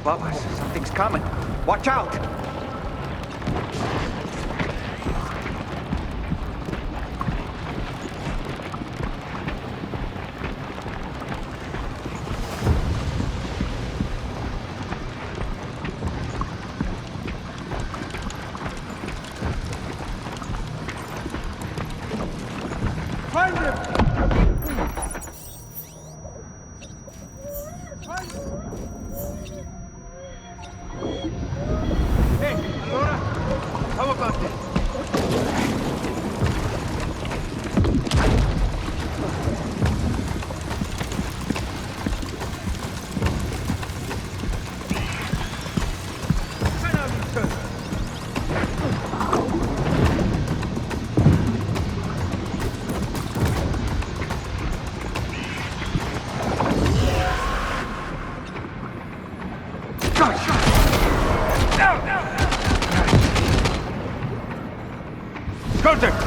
Above us, something's coming. Watch out! Find him! Hey, allora, how about this? Contact!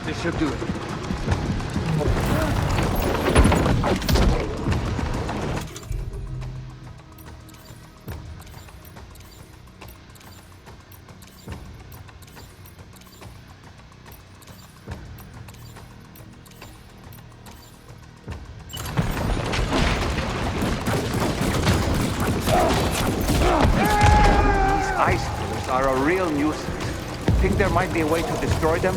This should do it. These ice pillars are a real nuisance. Think there might be a way to destroy them?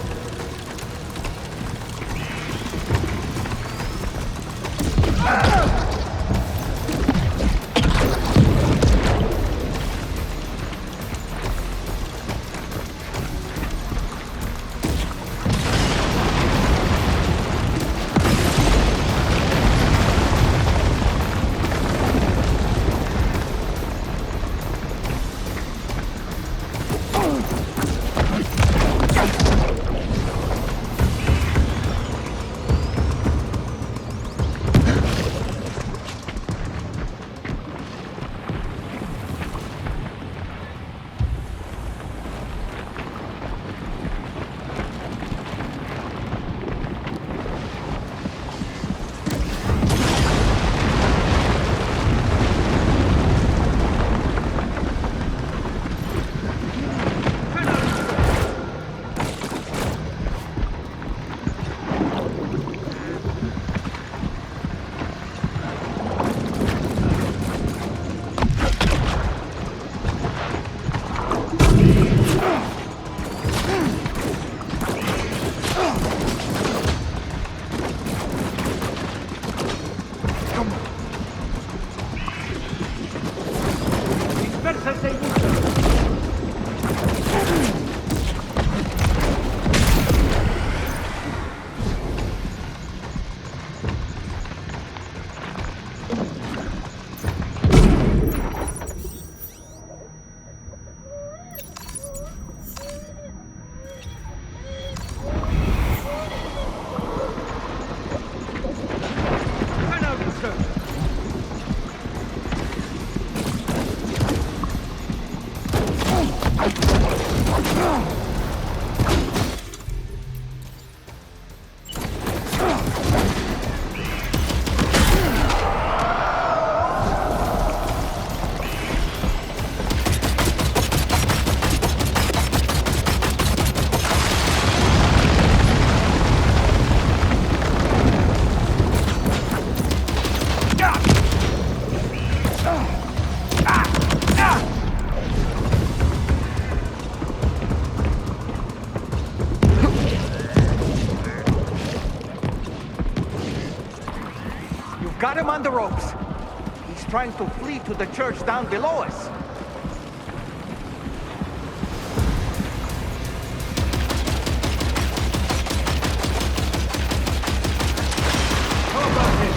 got him on the ropes. He's trying to flee to the church down below us. How about him?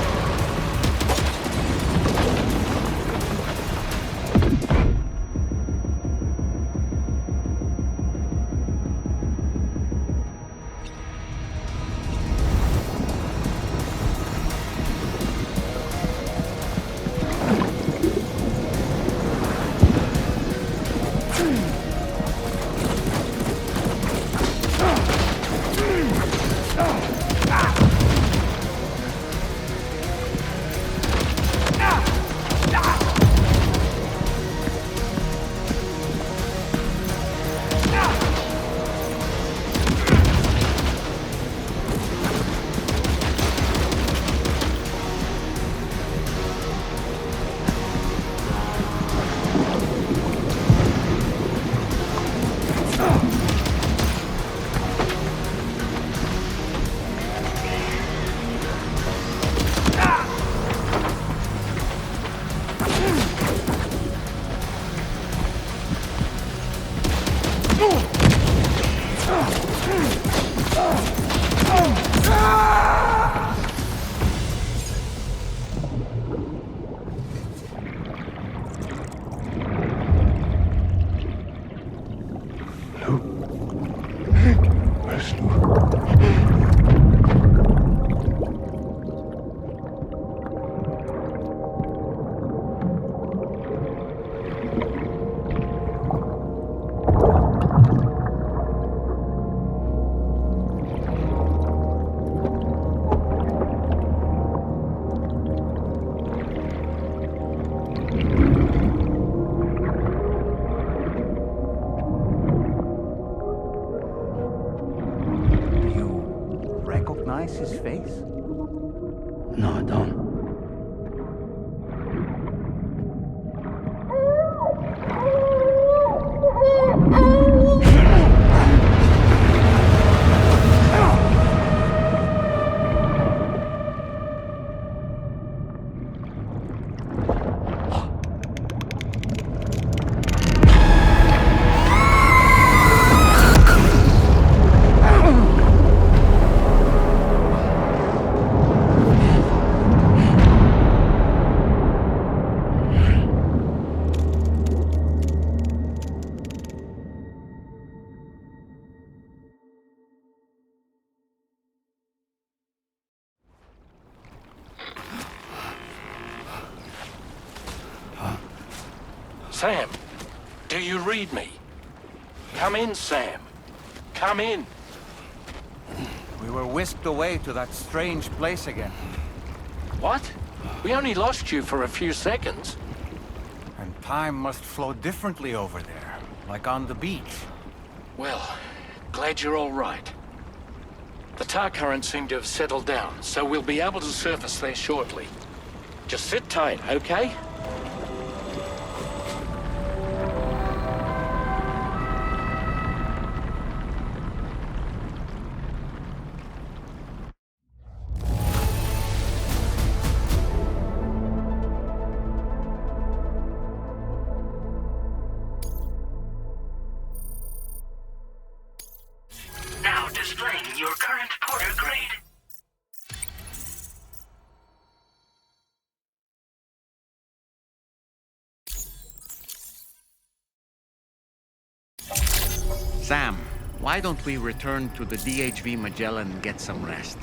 His face? No, I don't. Sam, do you read me? Come in, Sam. Come in. We were whisked away to that strange place again. What? We only lost you for a few seconds. And time must flow differently over there, like on the beach. Well, glad you're all right. The tar currents seem to have settled down, so we'll be able to surface there shortly. Just sit tight, okay? Now displaying your current porter grade. Sam, why don't we return to the DHV Magellan and get some rest?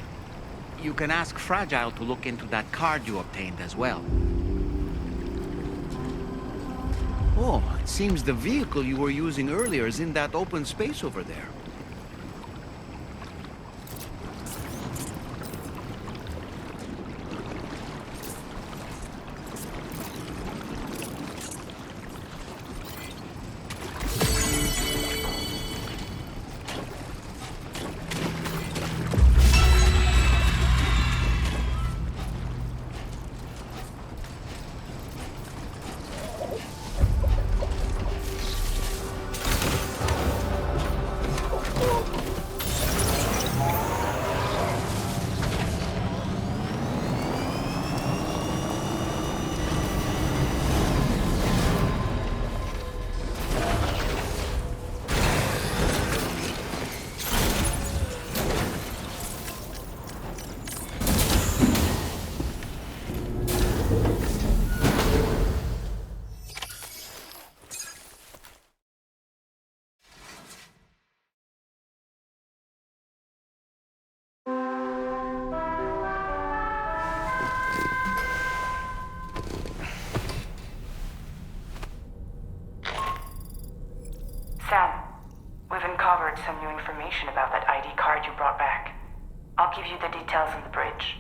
You can ask Fragile to look into that card you obtained as well. Oh, it seems the vehicle you were using earlier is in that open space over there. some new information about that ID card you brought back. I'll give you the details on the bridge.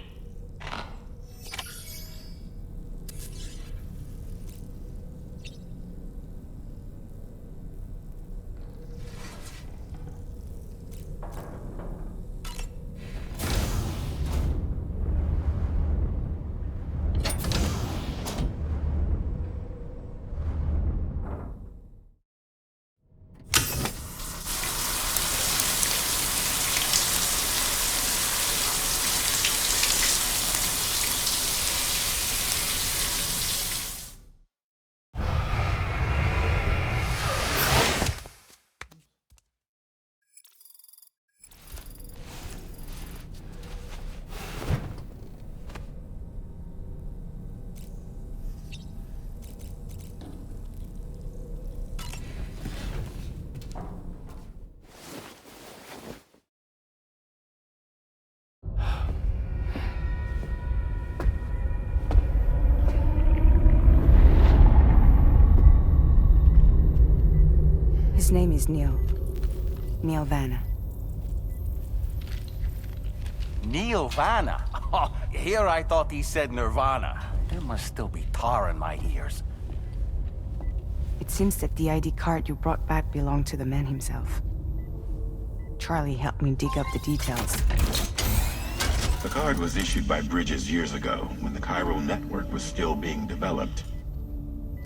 His name is Neil. Neil Vanna. Neil Vanna? Oh, here I thought he said Nirvana. There must still be tar in my ears. It seems that the ID card you brought back belonged to the man himself. Charlie helped me dig up the details. The card was issued by Bridges years ago, when the chiral network was still being developed.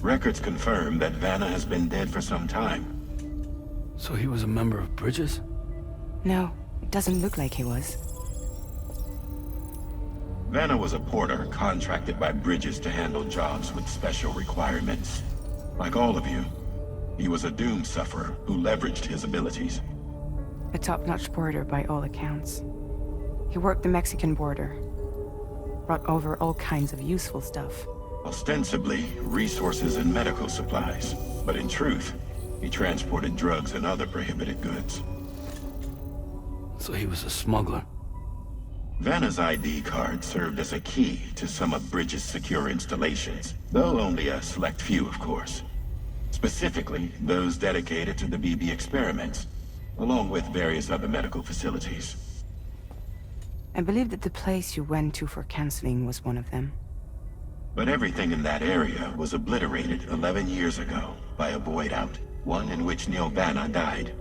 Records confirm that Vanna has been dead for some time. So he was a member of Bridges? No, it doesn't look like he was. Vanna was a porter contracted by Bridges to handle jobs with special requirements. Like all of you, he was a doom sufferer who leveraged his abilities. A top-notch porter by all accounts. He worked the Mexican border. Brought over all kinds of useful stuff. Ostensibly, resources and medical supplies. But in truth, he transported drugs and other prohibited goods. So he was a smuggler. Vanna's ID card served as a key to some of Bridges' secure installations, though only a select few, of course. Specifically, those dedicated to the BB experiments, along with various other medical facilities. I believe that the place you went to for counseling was one of them. But everything in that area was obliterated 11 years ago by a void out, one in which Neil Vanna died.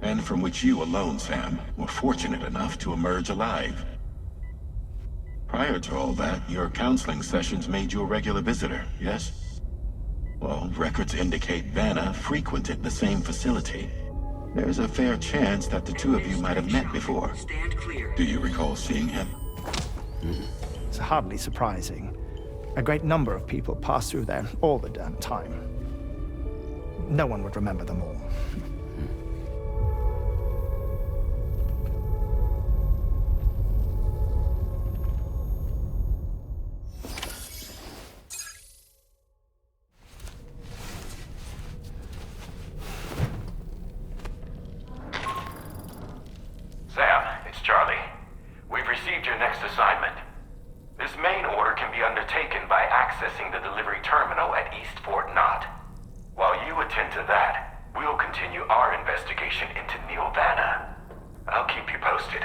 And from which you alone, Sam, were fortunate enough to emerge alive. Prior to all that, your counseling sessions made you a regular visitor, yes? Well, records indicate Vanna frequented the same facility. There's a fair chance that the two of you might have met before. Do you recall seeing him? It's hardly surprising. A great number of people pass through there all the damn time. No one would remember them all. Sam, it's Charlie. We've received your next assignment. This main order can be undertaken by accessing the delivery terminal at East Fort Knott. While you attend to that, we'll continue our investigation into Neil Vanna. I'll keep you posted.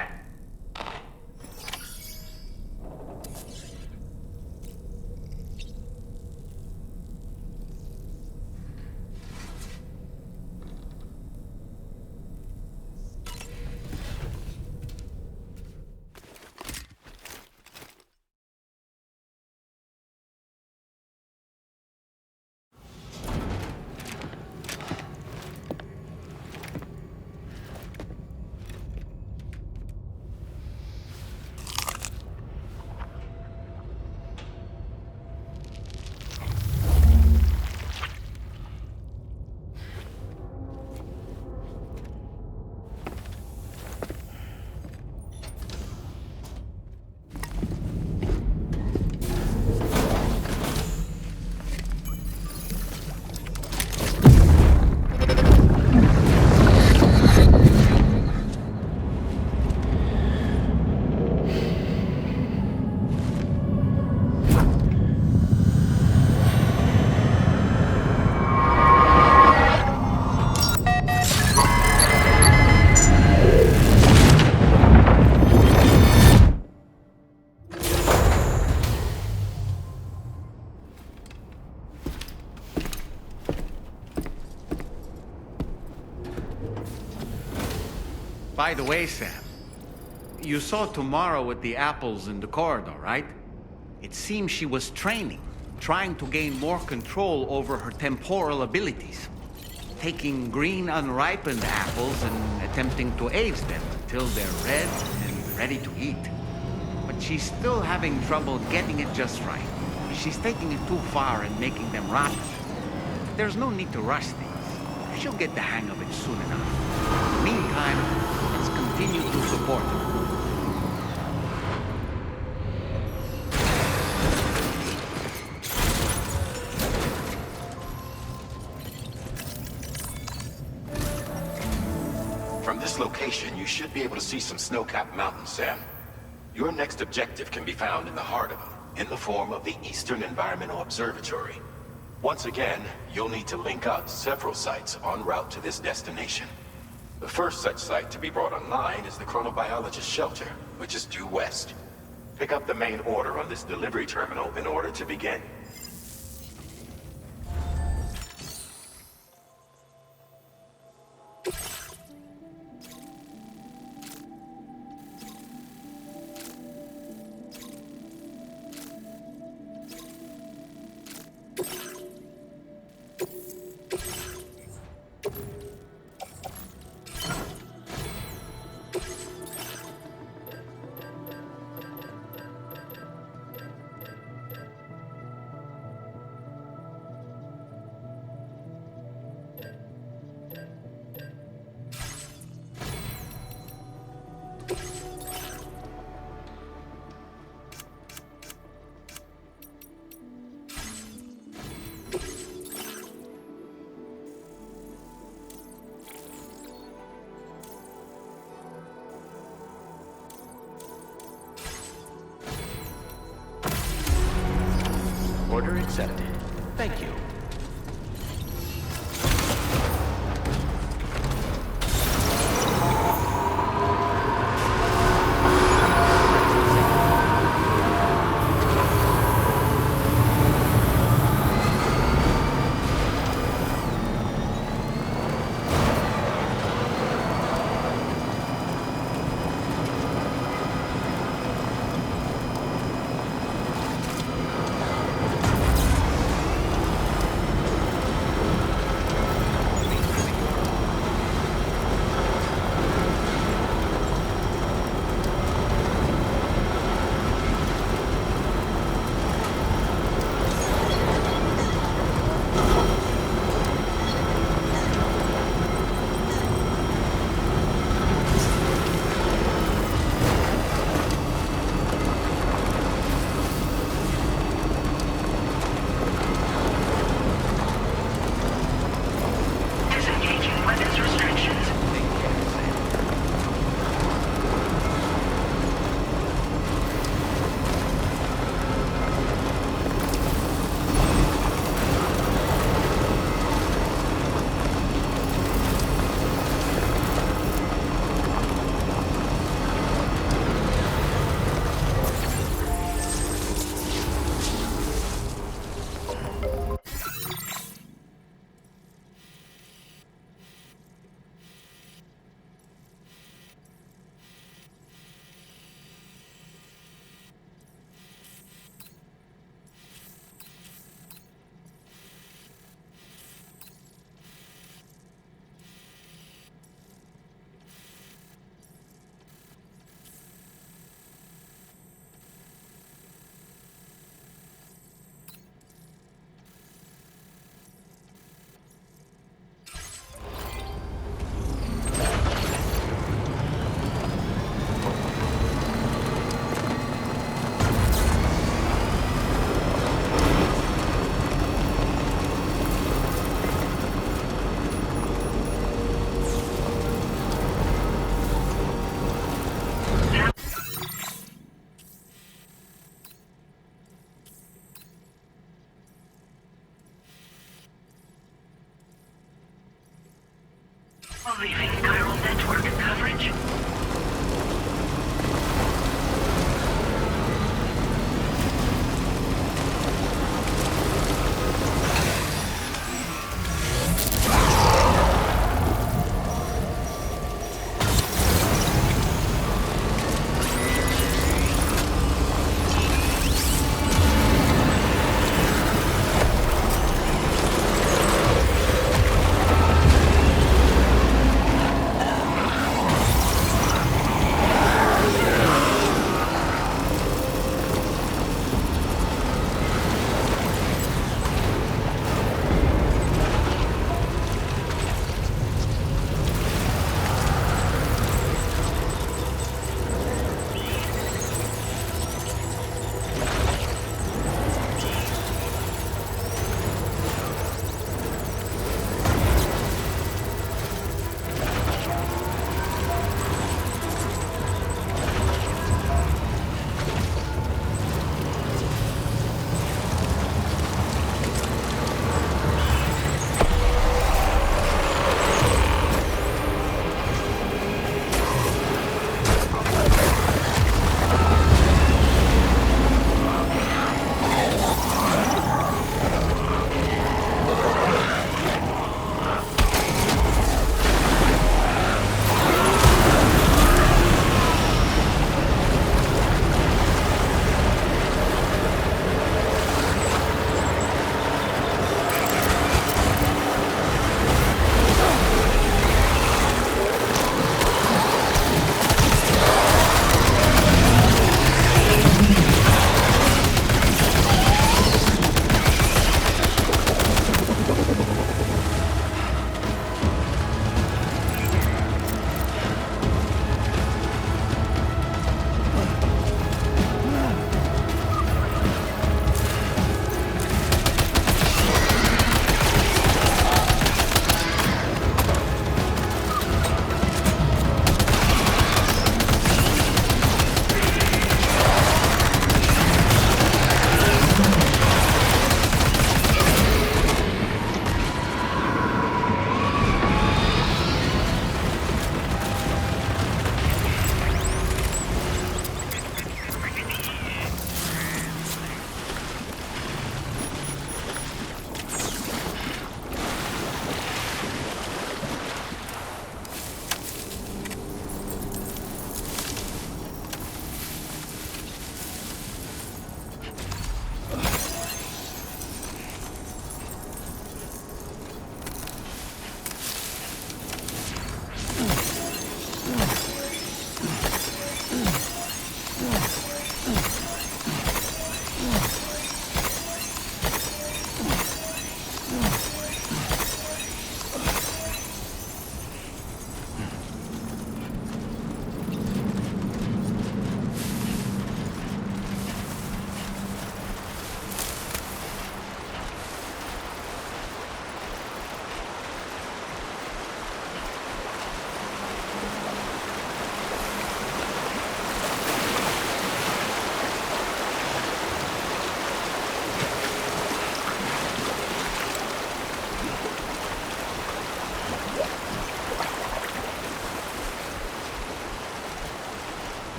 By the way, Sam, you saw Tamara with the apples in the corridor, right? It seems she was training, trying to gain more control over her temporal abilities. Taking green unripened apples and attempting to age them until they're red and ready to eat. But she's still having trouble getting it just right. She's taking it too far and making them rotten. There's no need to rush things. She'll get the hang of it soon enough. Meantime, let's continue to support her. From this location, you should be able to see some snow-capped mountains, Sam. Your next objective can be found in the heart of them, in the form of the Eastern Environmental Observatory. Once again, you'll need to link up several sites en route to this destination. The first such site to be brought online is the Chronobiologist Shelter, which is due west. Pick up the main order on this delivery terminal in order to begin. Order accepted. Thank you.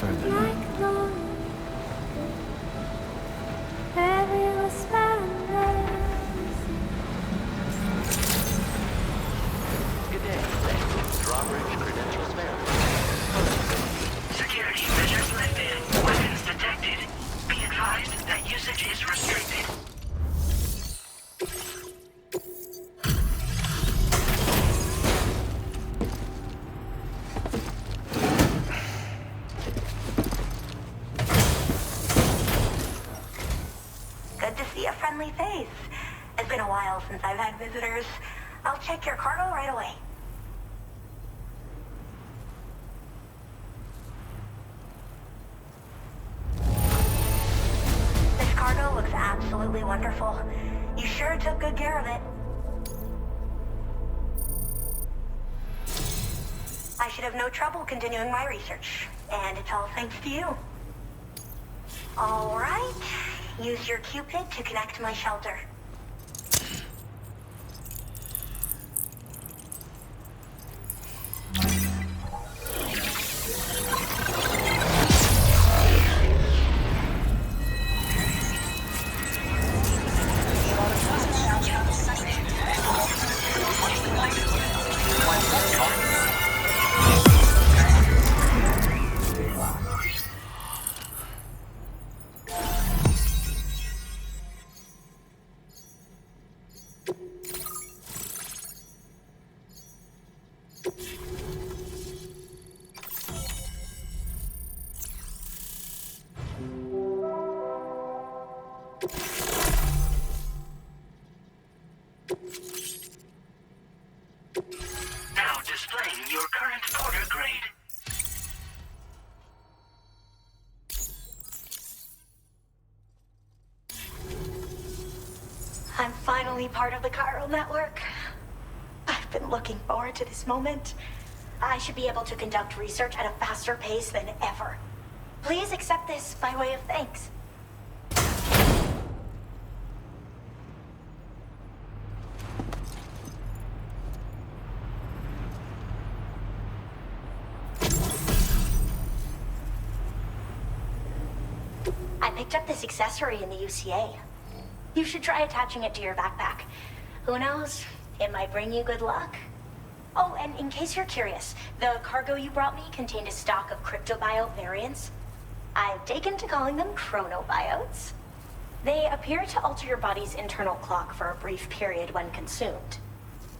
further. Good day. Drawbridge credentials verified. Security measures lifted. Weapons detected. Be advised that usage is restricted. Good to see a friendly face. It's been a while since I've had visitors. I'll check your cargo right away. This cargo looks absolutely wonderful. You sure took good care of it. I should have no trouble continuing my research, and it's all thanks to you. All right. Use your Cupid to connect to my shelter. Now displaying your current porter grade. I'm finally part of the chiral network. I've been looking forward to this moment. I should be able to conduct research at a faster pace than ever. Please accept this by way of thanks. I picked up this accessory in the UCA. You should try attaching it to your backpack. Who knows? It might bring you good luck. Oh, and in case you're curious, the cargo you brought me contained a stock of cryptobiote variants. I've taken to calling them chronobiotes. They appear to alter your body's internal clock for a brief period when consumed.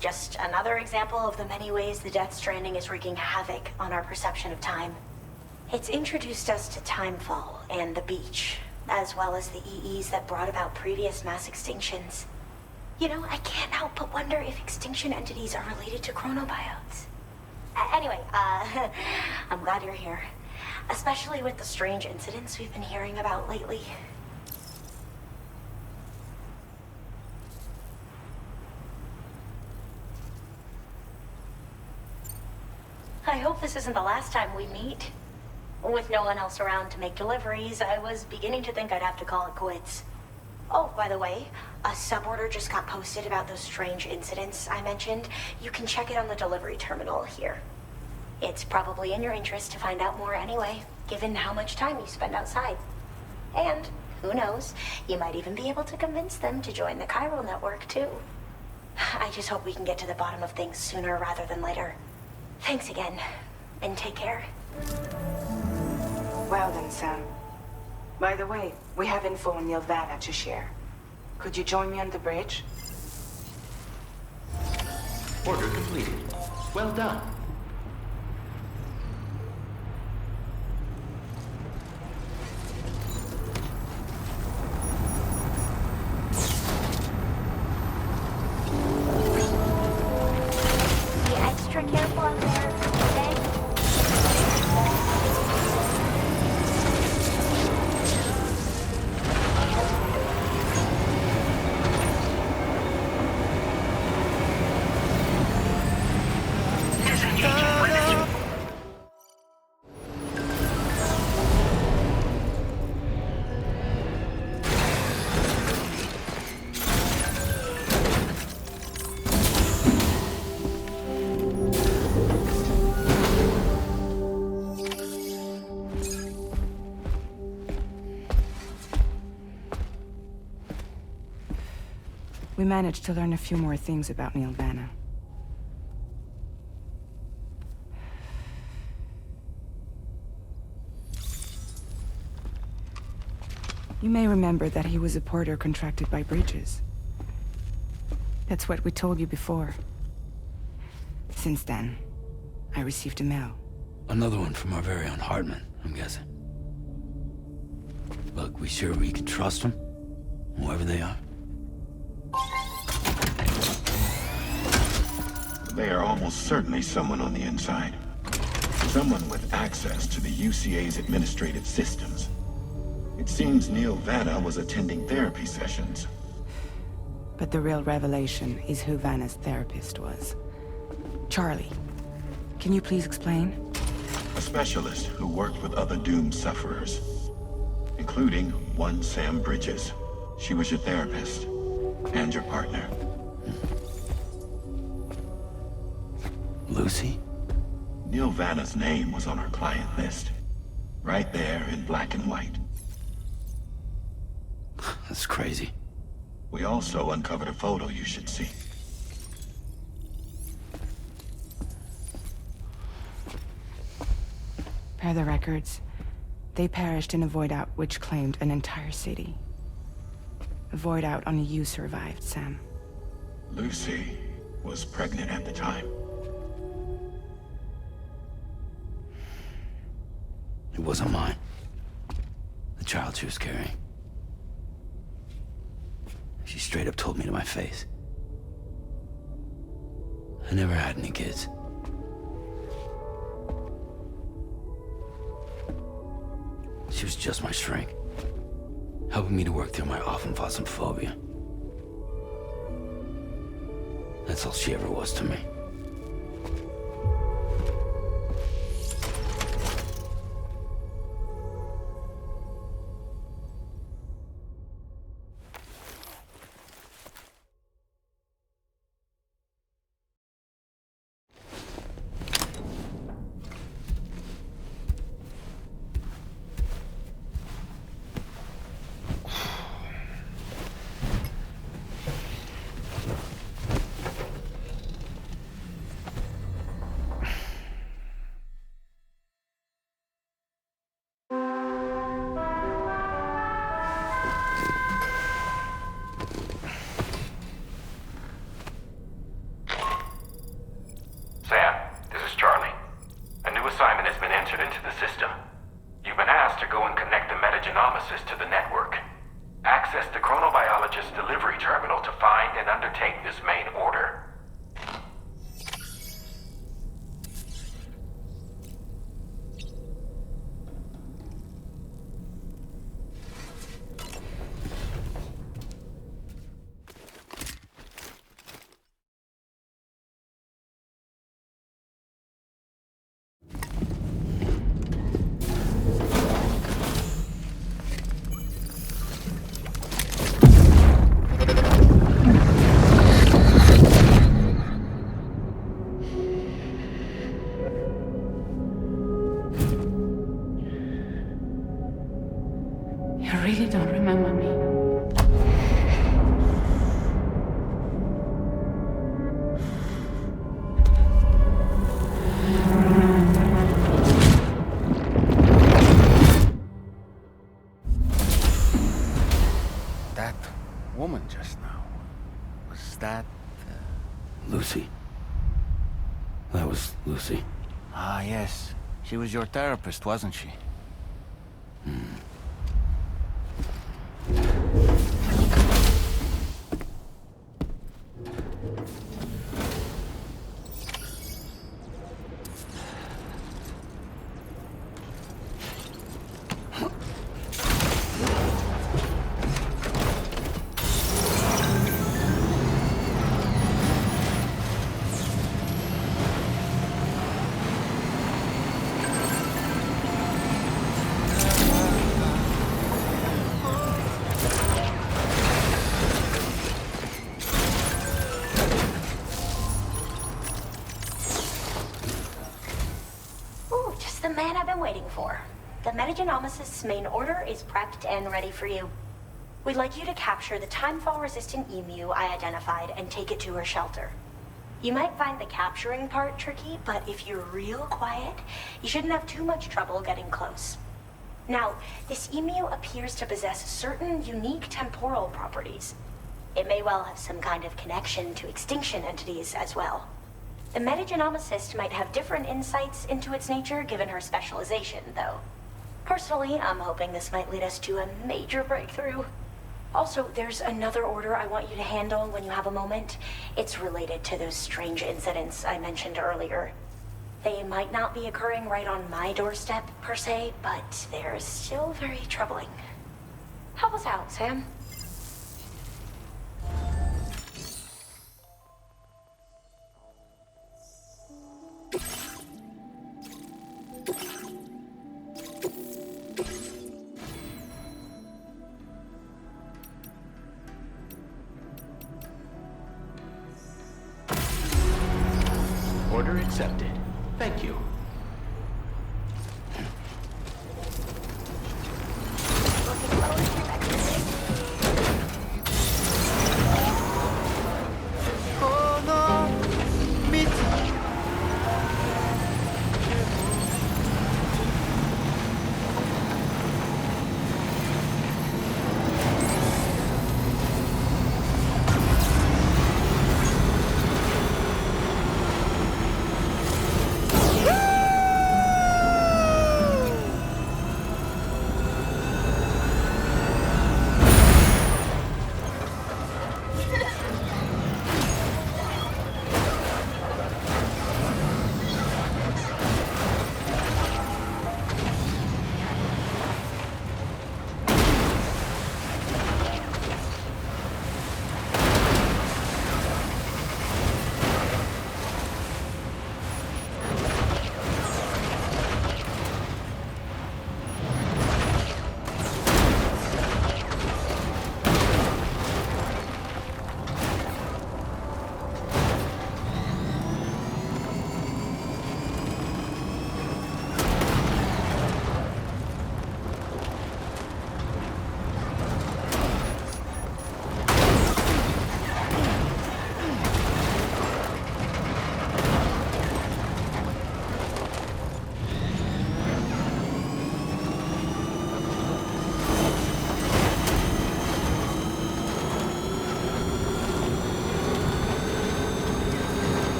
Just another example of the many ways the Death Stranding is wreaking havoc on our perception of time. It's introduced us to Timefall and the beach, as well as the EEs that brought about previous mass extinctions. You know, I can't help but wonder if extinction entities are related to chronobiotes. Anyway, I'm glad you're here. Especially with the strange incidents we've been hearing about lately. I hope this isn't the last time we meet. With no one else around to make deliveries, I was beginning to think I'd have to call it quits. Oh, by the way, a suborder just got posted about those strange incidents I mentioned. You can check it on the delivery terminal here. It's probably in your interest to find out more anyway, given how much time you spend outside. And, who knows, you might even be able to convince them to join the chiral network, too. I just hope we can get to the bottom of things sooner rather than later. Thanks again, and take care. Well then, Sam. By the way, we have info on Nilvana to share. Could you join me on the bridge? Order completed. Well done. Be extra careful out there, okay? managed to learn a few more things about Neil Vanna. You may remember that he was a porter contracted by Bridges. That's what we told you before. Since then, I received a mail. Another one from our very own Hartman, I'm guessing. Look, we sure we can trust them? Whoever they are? They are almost certainly someone on the inside. Someone with access to the UCA's administrative systems. It seems Neil Vanna was attending therapy sessions. But the real revelation is who Vanna's therapist was. Charlie, can you please explain? A specialist who worked with other doomed sufferers, including one Sam Bridges. She was your therapist and your partner. Lucy? Neil Vanna's name was on her client list. Right there in black and white. That's crazy. We also uncovered a photo you should see. Per the records, they perished in a void out which claimed an entire city. A void out only you survived, Sam. Lucy was pregnant at the time. It wasn't mine. The child she was carrying. She straight up told me to my face. I never had any kids. She was just my shrink, helping me to work through my often phobia. That's all she ever was to me. Sam, this is Charlie. A new assignment has been entered into the system. You've been asked to go and connect the metagenomesis to the network. Access the chronobiologist's delivery terminal to find and undertake this main order. You really don't remember me. That woman just now, was that... Lucy. That was Lucy. Ah, yes. She was your therapist, wasn't she? Ooh, just the man I've been waiting for. The metagenomesis main order is prepped and ready for you. We'd like you to capture the timefall-resistant emu I identified and take it to her shelter. You might find the capturing part tricky, but if you're real quiet, you shouldn't have too much trouble getting close. Now, this emu appears to possess certain unique temporal properties. It may well have some kind of connection to extinction entities as well. The metagenomicist might have different insights into its nature given her specialization, though. Personally, I'm hoping this might lead us to a major breakthrough. Also, there's another order I want you to handle when you have a moment. It's related to those strange incidents I mentioned earlier. They might not be occurring right on my doorstep, per se, but they're still very troubling. Help us out, Sam. Order accepted. Thank you.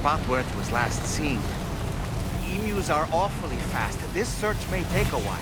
Spot where it was last seen. Emus are awfully fast. This search may take a while.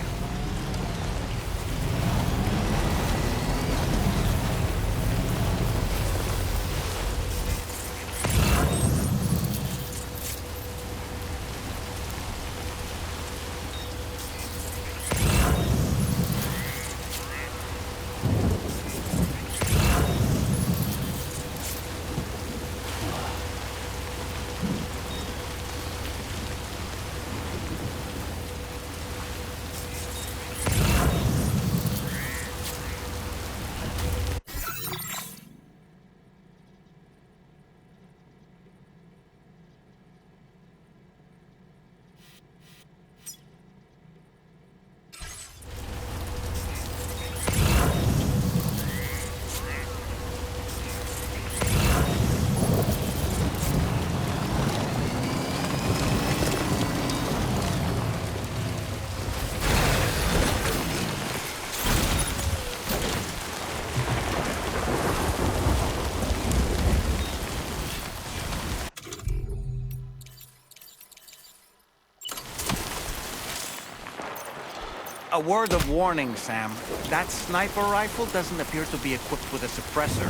A word of warning, Sam. That sniper rifle doesn't appear to be equipped with a suppressor,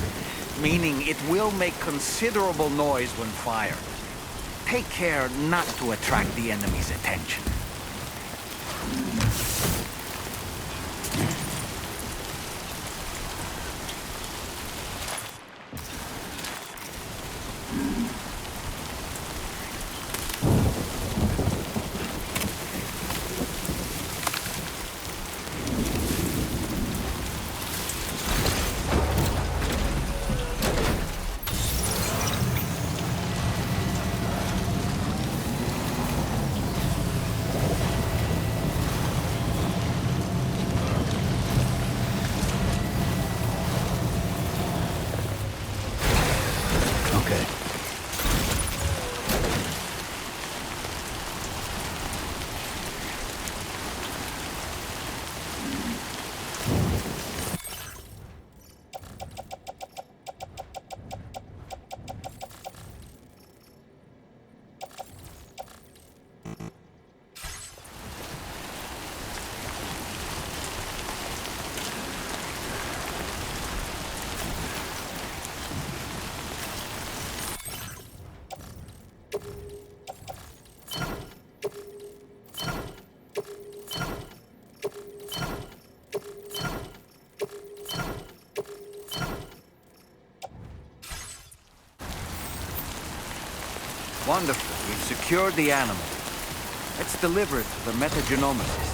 meaning it will make considerable noise when fired. Take care not to attract the enemy's attention. Okay. Wonderful. We've secured the animal. Let's deliver it to the metagenomicist.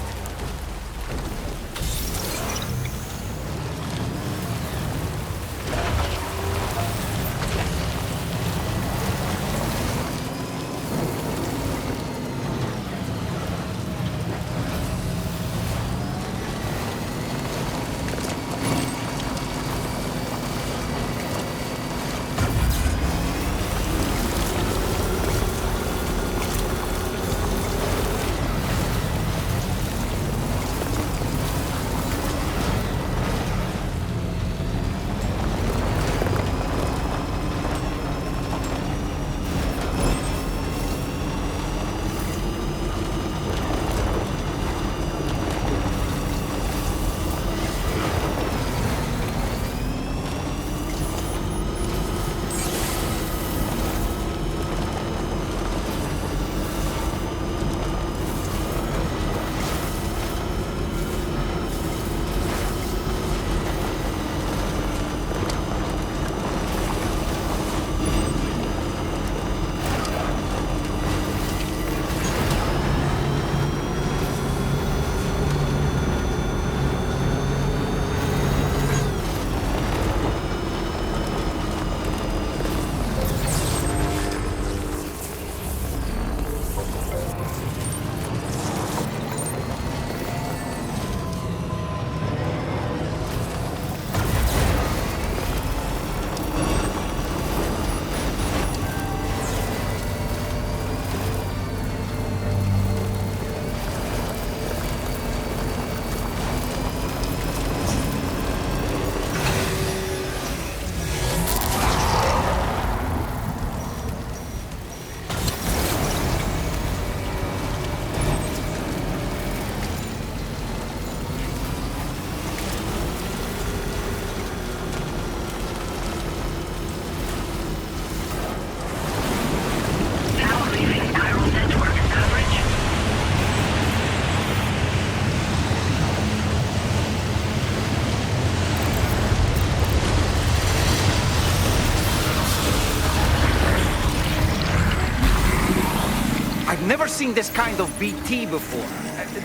I've never seen this kind of BT before.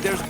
There's...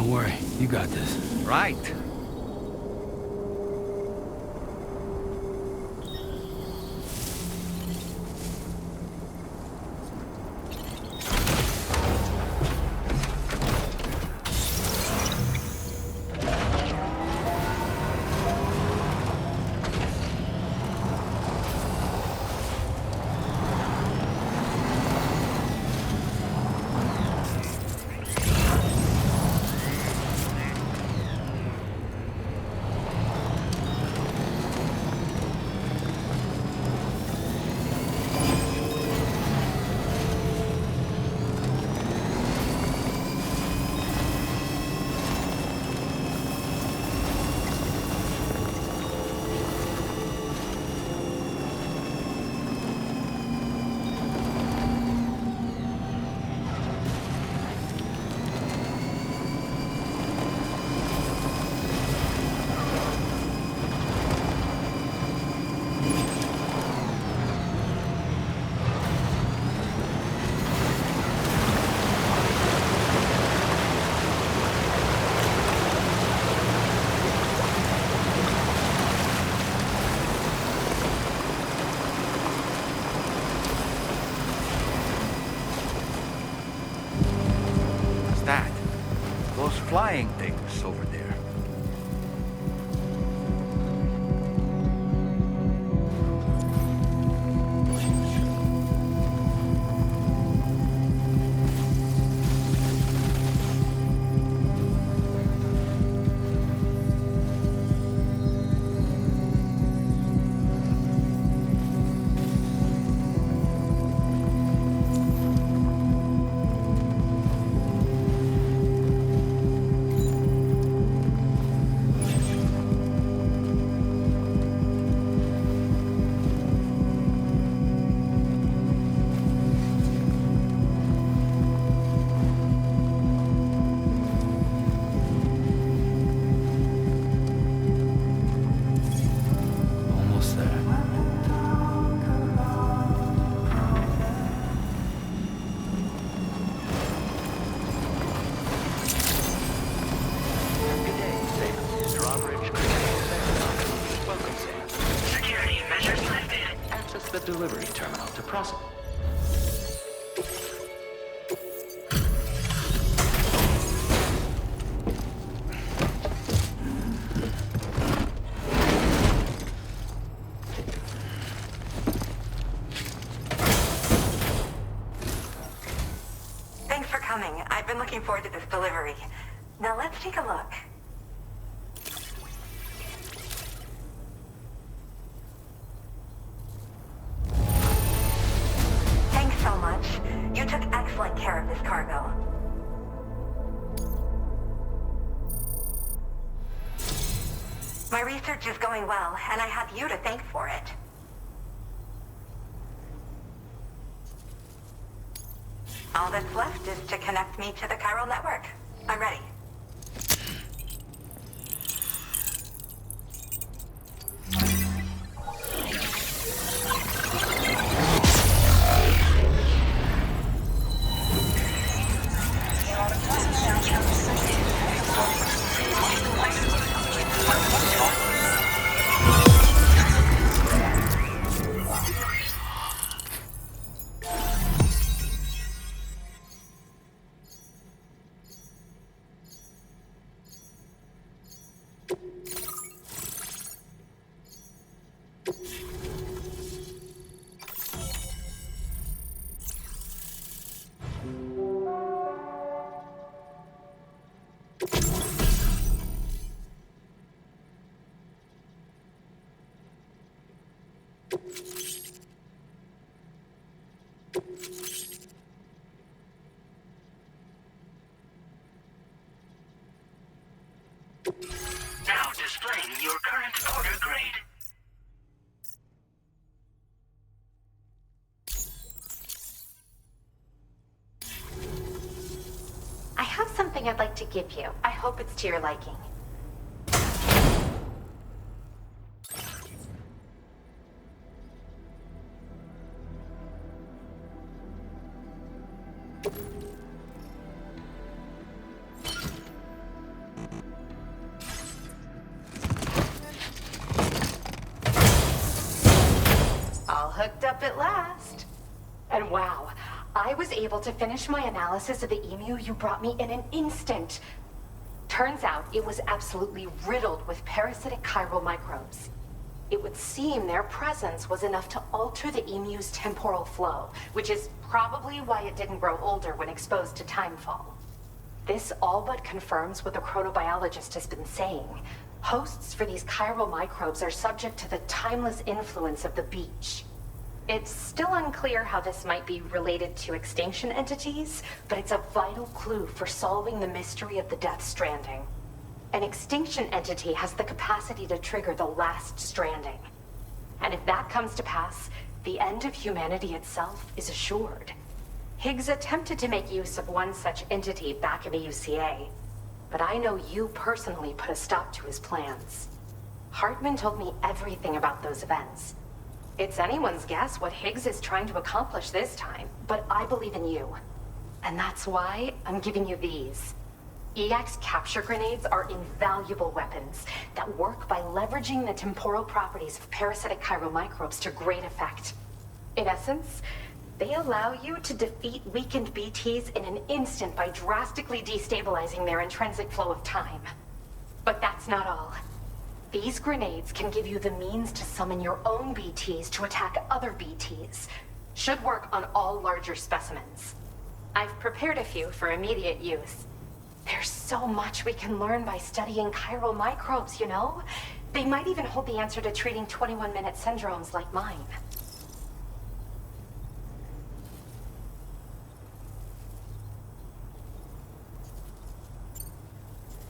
Don't worry, you got this. Right. That? Those flying things over there. Almost there. Good day, Sam. Drawbridge Critical Sam. Welcome, Sam. Security measures lifted. Access the delivery terminal to process. Thanks for coming. I've been looking forward to this delivery. Now let's take a look. Thanks so much. You took excellent care of this cargo. My research is going well, and I have you to thank for it. All that's left is to connect me to the chiral network. I'm ready. Now displaying your current order grade. I have something I'd like to give you. I hope it's to your liking. all hooked up at last. And wow, I was able to finish my analysis of the emu you brought me in an instant. Turns out it was absolutely riddled with parasitic chiral microbes. It would seem their presence was enough to alter the emu's temporal flow, which is probably why it didn't grow older when exposed to timefall. This all but confirms what the chronobiologist has been saying. Hosts for these chiral microbes are subject to the timeless influence of the beach. It's still unclear how this might be related to extinction entities, but it's a vital clue for solving the mystery of the Death Stranding. An extinction entity has the capacity to trigger the last stranding. And if that comes to pass, the end of humanity itself is assured. Higgs attempted to make use of one such entity back in the UCA, but I know you personally put a stop to his plans. Hartman told me everything about those events. It's anyone's guess what Higgs is trying to accomplish this time, but I believe in you. And that's why I'm giving you these. EX capture grenades are invaluable weapons that work by leveraging the temporal properties of parasitic chiral microbes to great effect. In essence, they allow you to defeat weakened BTs in an instant by drastically destabilizing their intrinsic flow of time. But that's not all. These grenades can give you the means to summon your own BTs to attack other BTs. Should work on all larger specimens. I've prepared a few for immediate use. There's so much we can learn by studying chiral microbes, you know? They might even hold the answer to treating 21-minute syndromes like mine.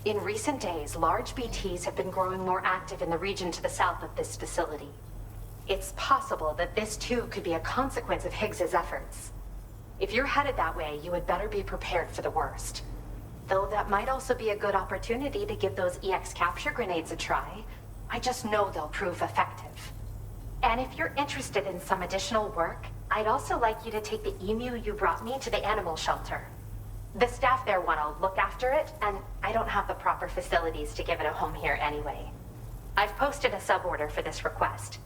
In recent days, large BTs have been growing more active in the region to the south of this facility. It's possible that this too could be a consequence of Higgs's efforts. If you're headed that way, you had better be prepared for the worst. Though that might also be a good opportunity to give those EX capture grenades a try. I just know they'll prove effective. And if you're interested in some additional work, I'd also like you to take the emu you brought me to the animal shelter. The staff there want to look after it, and I don't have the proper facilities to give it a home here anyway. I've posted a suborder for this request.